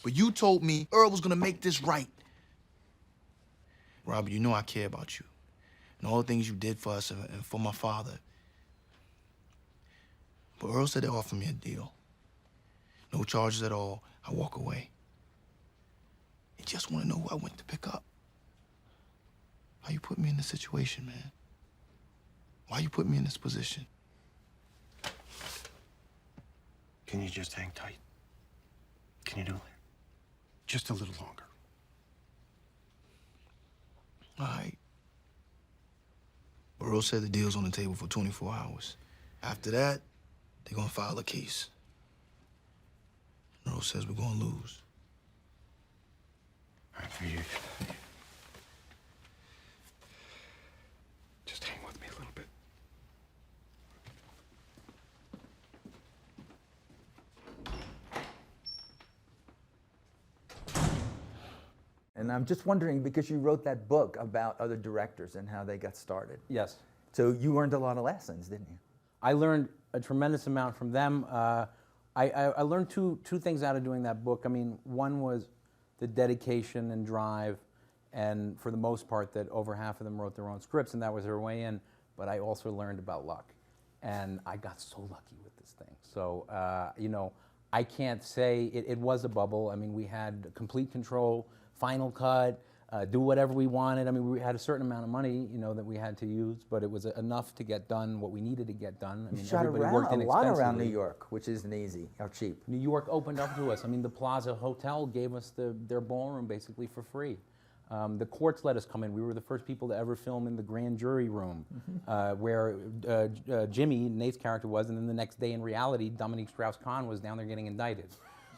But you told me Earl was gonna make this right. Robbie, you know I care about you. And all the things you did for us and for my father. But Earl said they offered me a deal. No charges at all. I walk away. He just want to know who I went to pick up. How you put me in this situation, man? Why you put me in this position? Can you just hang tight? Can you do it? Just a little longer. All right. Earl said the deal's on the table for 24 hours. After that, they're gonna file a case. Earl says we're gonna lose. All right, for you. Just hang with me a little bit. And I'm just wondering, because you wrote that book about other directors and how they got started. Yes. So you learned a lot of lessons, didn't you? I learned a tremendous amount from them. I learned two things out of doing that book. I mean, one was the dedication and drive, and for the most part, that over half of them wrote their own scripts, and that was their way in. But I also learned about luck, and I got so lucky with this thing. So, you know, I can't say it was a bubble. I mean, we had complete control, final cut, do whatever we wanted. I mean, we had a certain amount of money, you know, that we had to use, but it was enough to get done what we needed to get done. I mean, You shot everybody around, worked a lot around New inexpensively. York, which isn't easy or cheap. New York opened up to us. I mean, the Plaza Hotel gave us their ballroom basically for free. The courts let us come in. We were the first people to ever film in the grand jury room, where Jimmy, Nate's character, was, and then the next day in reality, Dominique Strauss-Kahn was down there getting indicted.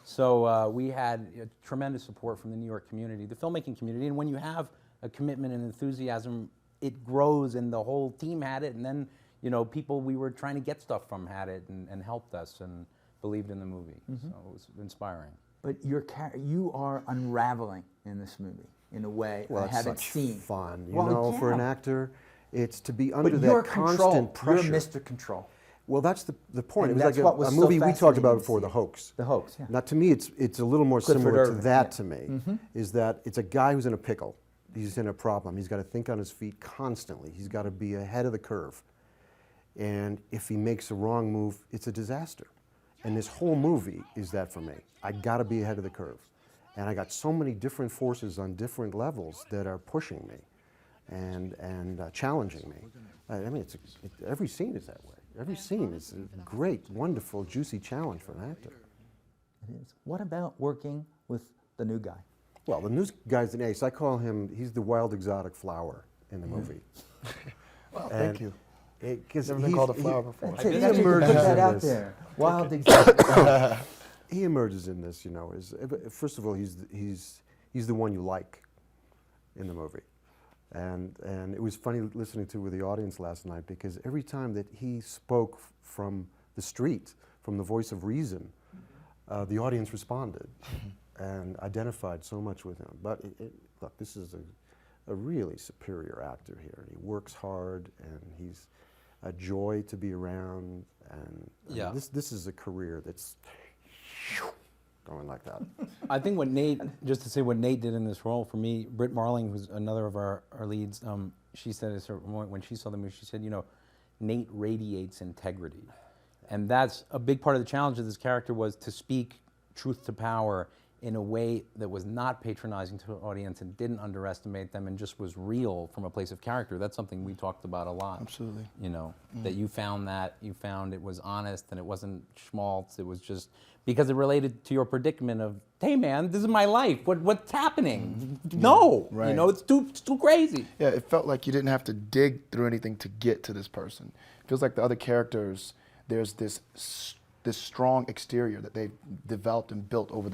So we had tremendous support from the New York community, the filmmaking community, and when you have a commitment and enthusiasm, it grows, and the whole team had it, and then, you know, people we were trying to get stuff from had it and helped us and believed in the movie. So it was inspiring. But you are unraveling in this movie in a way I it's haven't such seen. fun. You Well, know, for an yeah. actor, it's to be under But that you're constant pressure. You're Mr. Control. Well, that's the point. And It was that's like what was a so movie we talked fascinating about to before, see. The Hoax. The Hoax, yeah. Now, to me, it's a little more Clifford similar to Irving, that yeah. to me, is that it's a guy who's in a pickle. He's in a problem. He's got to think on his feet constantly. He's got to be ahead of the curve. And if he makes a wrong move, it's a disaster. And this whole movie is that for me. I got to be ahead of the curve. And I got so many different forces on different levels that are pushing me and challenging me. I mean, every scene is that way. Every scene is a great, wonderful, juicy challenge for an actor. It is. What about working with the new guy? Well, the new guy's an ace. I call him, he's the wild exotic flower in the movie. Well, thank you. Because Never been called a flower before. That's it. He That's it. emerges Put that in out this. there. Wild exotic. He emerges in this, you know, first of all, he's the one you like in the movie. And it was funny listening to with the audience last night, because every time that he spoke from the street, from the voice of reason, the audience responded and identified so much with him. But look, this is a really superior actor here. He works hard, and he's a joy to be around. And Yeah. this is a career that's going like that. I think what Nate, just to say what Nate did in this role, for me, Britt Marling, who's another of our leads, she said at a certain point when she saw the movie, she said, you know, Nate radiates integrity. And that's a big part of the challenge of this character, was to speak truth to power in a way that was not patronizing to the audience and didn't underestimate them and just was real from a place of character. That's something we talked about a lot. Absolutely. You know, that you found it was honest and it wasn't schmaltz. It was just because it related to your predicament of, hey man, this is my life. What's happening? No, Right. you know, it's too crazy. Yeah, it felt like you didn't have to dig through anything to get to this person. It feels like the other characters, there's this strong exterior that they've developed and built over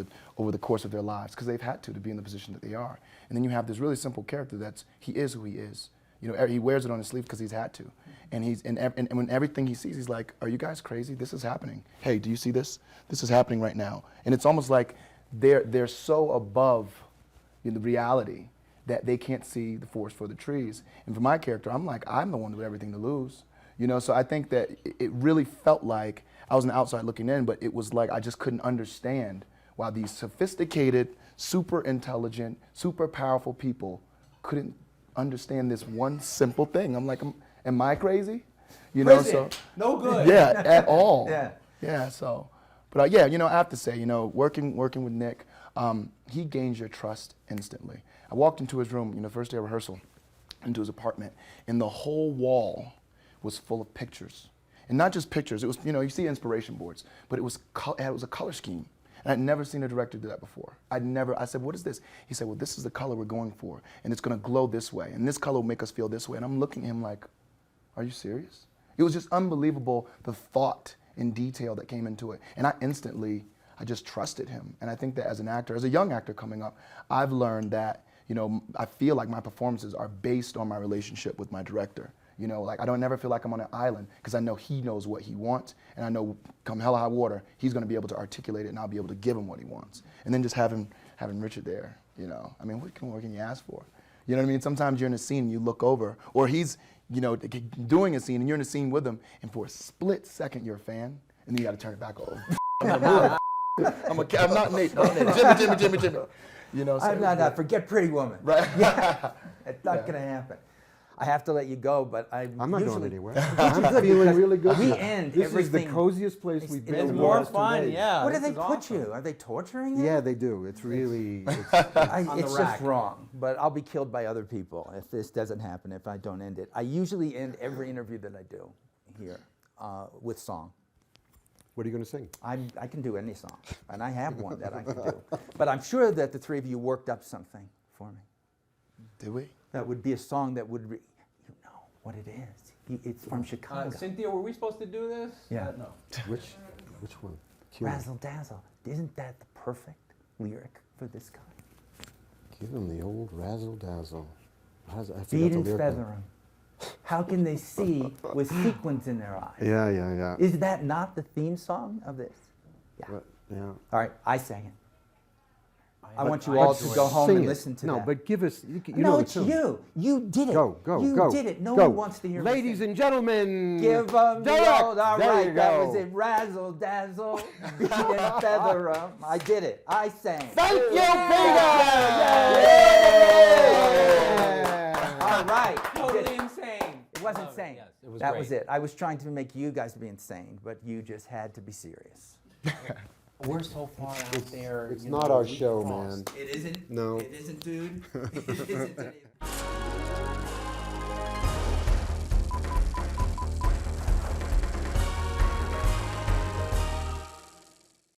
the course of their lives, because they've had to be in the position that they are. And then you have this really simple character he is who he is. You know, he wears it on his sleeve because he's had to. And and when everything he sees, he's like, are you guys crazy? This is happening. Hey, do you see this? This is happening right now. And it's almost like they're so above the reality that they can't see the forest for the trees. And for my character, I'm like, I'm the one with everything to lose. You know, so I think that it really felt like I was on the outside looking in, but it was like I just couldn't understand while these sophisticated, super intelligent, super powerful people couldn't understand this one simple thing. I'm like, am I crazy? You know, so no good. yeah, at all. Yeah. Yeah. So, but yeah, you know, I have to say, you know, working with Nick, he gains your trust instantly. I walked into his room, you know, first day of rehearsal, into his apartment, and the whole wall was full of pictures, and not just pictures. It was, you know, you see inspiration boards, but it was a color scheme. And I'd never seen a director do that before. I said, what is this? He said, well, this is the color we're going for, and it's gonna glow this way, and this color will make us feel this way. And I'm looking at him like, are you serious? It was just unbelievable, the thought and detail that came into it. And I just trusted him. And I think that as an actor, as a young actor coming up, I've learned that, you know, I feel like my performances are based on my relationship with my director. You know, like I don't never feel like I'm on an island, because I know he knows what he wants, and I know come hell or high water, he's going to be able to articulate it, and I'll be able to give him what he wants. And then just having Richard there, you know, I mean, what can you ask for? You know what I mean? Sometimes you're in a scene and you look over, or he's, you know, doing a scene and you're in a scene with him, and for a split second you're a fan, and then you got to turn it back over. I'm not Nate. Jimmy. You know, so I'm not. Forget Pretty Woman. Right. Yeah, it's not going to happen. I have to let you go, but I'm not usually, going anywhere. I'm feeling really good. We end This everything. is the coziest place we've been. It's in the more last 2 fun, days. yeah. Where do this they is put awesome. you? Are they torturing you? Yeah, they do. It's really. On It's the just rack. wrong, but I'll be killed by other people if this doesn't happen, if I don't end it. I usually end every interview that I do here with song. What are you going to sing? I can do any song, and I have one that I can do. But I'm sure that the three of you worked up something for me. Did we? That would be a song that would, you know what it is. It's from Chicago. Cynthia, were we supposed to do this? Yeah. No. Which one? Cue him. Razzle dazzle. Isn't that the perfect lyric for this guy? Give him the old razzle dazzle. I forgot Feed the and lyric feather now. 'em. How can they see with sequins in their eyes? Yeah. Is that not the theme song of this? Yeah. But, yeah. All right, I sang it. I But want you all to enjoyed go it. home Sing and it. listen to no, that. but give us. You no, know it's the tune. you. You did it. Go. You did it. No one wants to hear me Ladies sing. and gentlemen. Give them the direct. old, all There right, you that go. was it. Razzle dazzle, beat and feather 'em. I did it. I sang. Thank you, Peter. All right. you did Totally it. insane. It wasn't insane. Yes, it was that great. was it. I was trying to make you guys be insane, but you just had to be serious. We're so far out there. It's you not know, our we show, crossed. man. It isn't. No. It isn't, dude. It isn't.